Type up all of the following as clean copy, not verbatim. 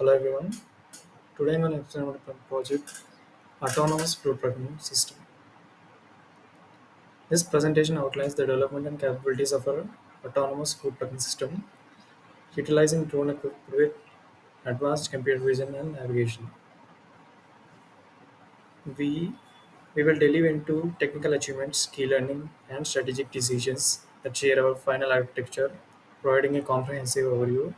Hello everyone. Today I'm going to explain about the project Autonomous Fruit Plucking System. This presentation outlines the development and capabilities of our autonomous fruit plucking system, utilizing drone equipped with advanced computer vision and navigation. We we will delve into technical achievements, key learning, and strategic decisions that share our final architecture, providing a comprehensive overview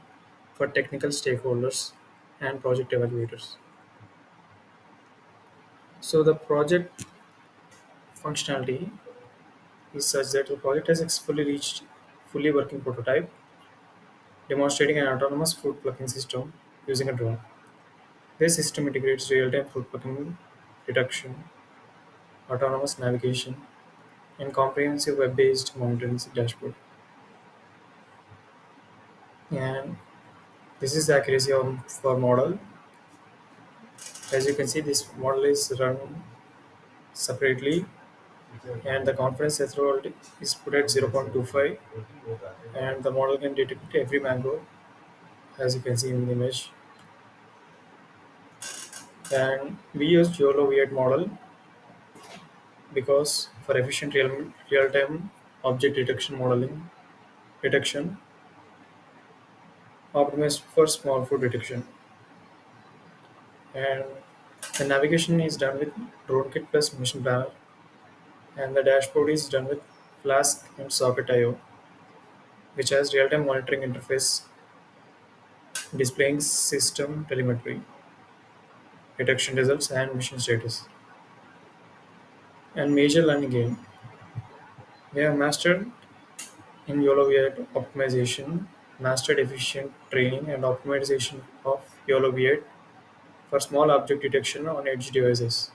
for technical stakeholders and project evaluators. So the project functionality is such that the project has successfully reached fully working prototype, demonstrating an autonomous fruit plucking system using a drone. This system integrates real-time fruit plucking detection, autonomous navigation, and comprehensive web-based monitoring dashboard. And this is the accuracy of our model. As you can see, this model is run separately, and the confidence threshold is put at 0.25, and the model can detect every mango, as you can see in the image. And we use YOLO V8 model because for efficient real-time object detection optimized for small food detection, and the navigation is done with drone kit plus mission planner, and the dashboard is done with flask and socket IO, which has real-time monitoring interface displaying system telemetry, detection results, and mission status. And major learning gain, we have mastered in YOLO V8 optimization, mastered efficient training and optimization of YOLO V8 for small object detection on edge devices.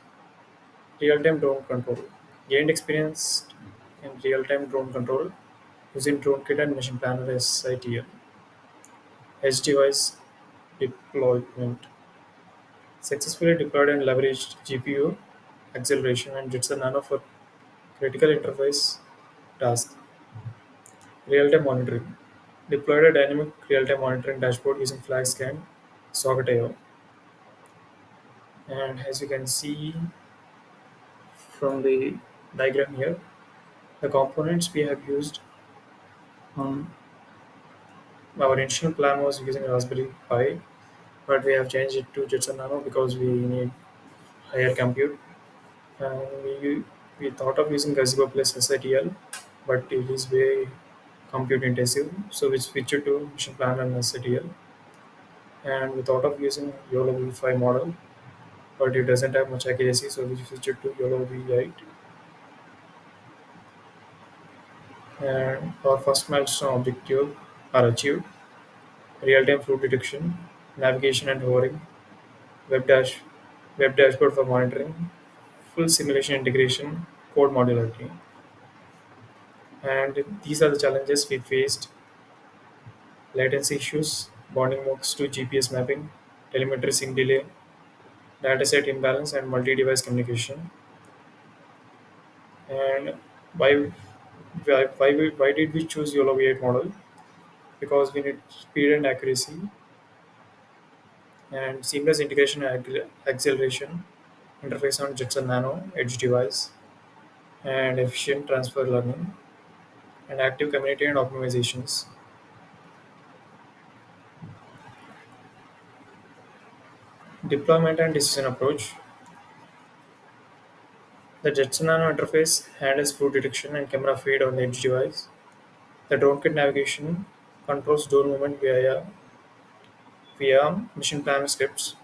Real-time drone control. Gained experience in real-time drone control using DroneKit and Mission Planner SITL. Edge device deployment. Successfully deployed and leveraged GPU acceleration and Jitsi Nano for critical interface tasks. Real-time monitoring. Deployed a dynamic real-time monitoring dashboard using flag scan, socket IO. And as you can see from the diagram here, the components we have used, um, our initial plan was using Raspberry Pi, but we have changed it to Jetson Nano because we need higher compute. And we thought of using Gazebo plus SITL, but it is very compute intensive, so we switched it to Mission Plan and SITL. And we thought of using YOLO V5 model, but it doesn't have much accuracy, so we switched it to YOLO V8. And our first milestone objective are achieved: real-time fruit detection, navigation and hovering, web dash, web dashboard for monitoring, full simulation integration, code modularity. And these are the challenges we faced: latency issues, bonding mux to GPS mapping, telemetry sync delay, dataset imbalance, and multi-device communication. And why why did we choose YOLO V8 model? Because we need speed and accuracy and seamless integration and acceleration, interface on Jetson Nano edge device, and efficient transfer learning, and active community and optimizations. Deployment and decision approach. The Jetson Nano interface handles food detection and camera feed on the edge device. The drone kit navigation controls door movement via mission planner scripts.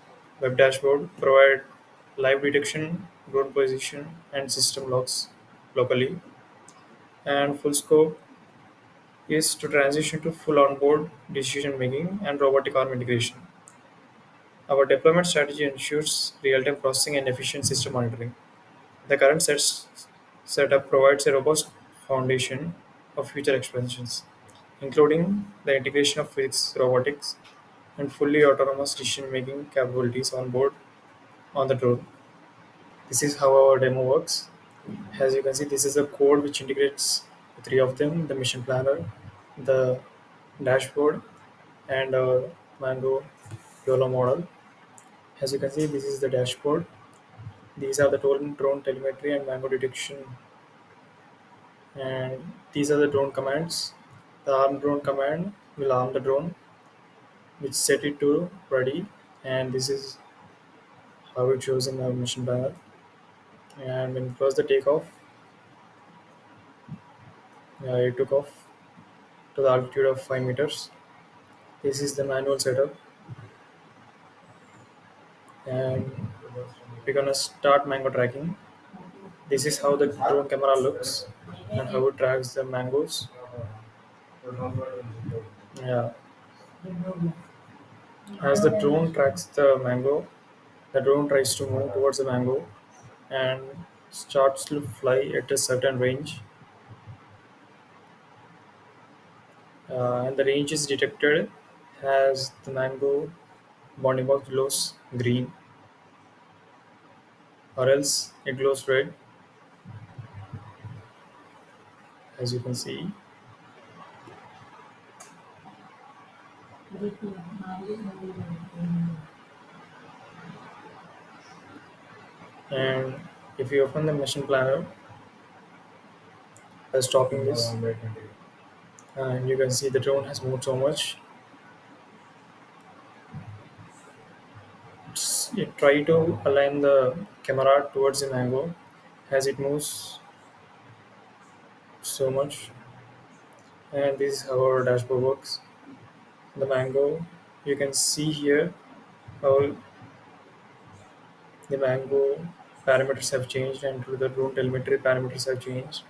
Web dashboard provide live detection, drone position, and system logs locally. And full scope is to transition to full onboard decision making and robotic arm integration. Our deployment strategy ensures real-time processing and efficient system monitoring. The current setup provides a robust foundation of future expansions, including the integration of physics, robotics, and fully autonomous decision-making capabilities on board on the drone. This is how our demo works. As you can see, this is a code which integrates the three of them: the mission planner, the dashboard, and Mango YOLO model. As you can see, this is the dashboard. These are the drone telemetry and mango detection, and these are the drone commands. The arm drone command will arm the drone, which set it to ready, and this is how it shows in the mission panel. And when it was the takeoff, it took off to the altitude of 5 meters. This is the manual setup, and we're gonna start mango tracking. This is how the drone camera looks and how it tracks the mangoes. Yeah, as the drone tracks the mango, the drone tries to move towards the mango and starts to fly at a certain range. And the range is detected as the mango bounding box glows green, or else it glows red, as you can see. And if you open the mission planner by stopping this, and you can see the drone has moved so much. It try to align the camera towards the mango as it moves so much. And this is how our dashboard works. The mango, you can see here how the mango parameters have changed and to the drone telemetry parameters have changed.